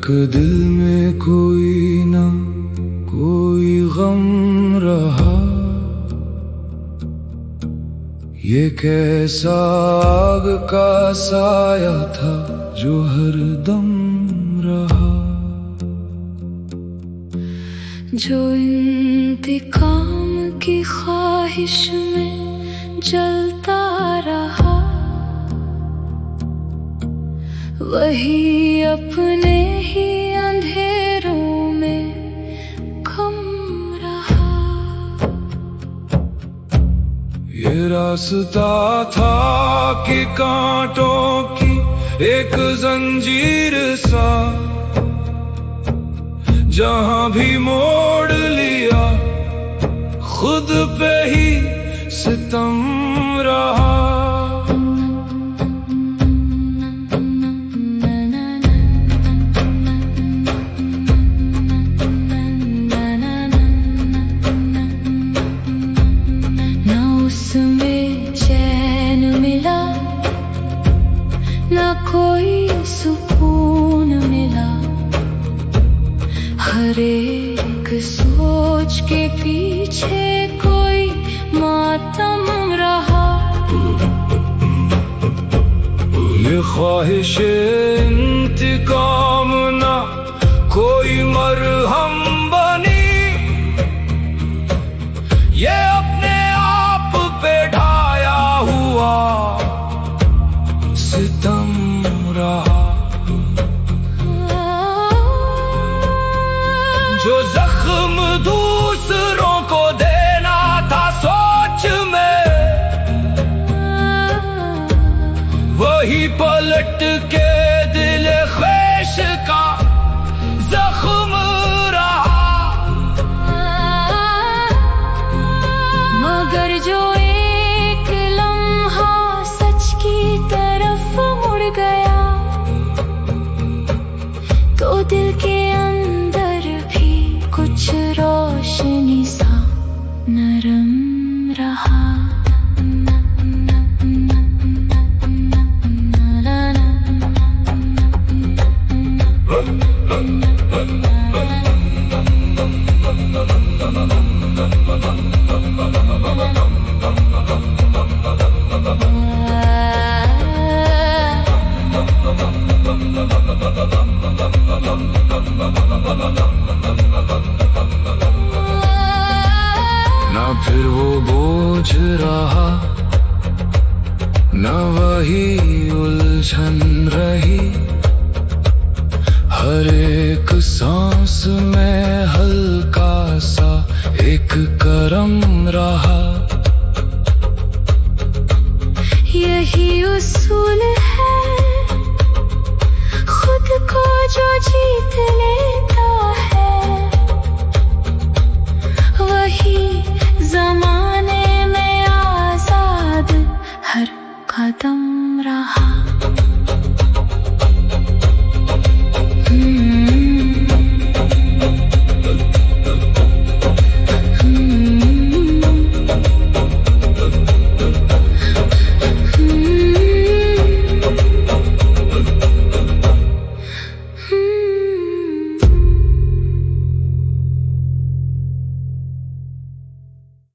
दिल में कोई ना कोई गम रहा। ये कैसा आग का साया था जो हरदम रहा, जो इंतकाम की ख्वाहिश में जलता रहा, वही अपने ही अंधेरों में खम रहा। ये रास्ता था कि कांटों की एक जंजीर सा, जहां भी मोड़ लिया खुद पे ही सितम रहा। उसमें चैन मिला ना कोई सुकून मिला, हर एक सोच के पीछे कोई मातम रहा। ये ख्वाहिश इंतकाम ना कोई मरहम बनी, ये अपने आप पे ढाया हुआ सितम रहा। जो जख्म दूसरों को देना था सोच में, वही पलट के दिल ख्वेश का जख्म रहा। मगर जो एक लम्हा सच की तरफ मुड़ गया, तो दिल के अंदर भी कुछ रोशनी सा नरम रहा। ना फिर वो बोझ रहा, ना वही उलझन रही, हर एक सांस में हल्का सा एक करम रहा। यही उसूल है, खुद को जो जीत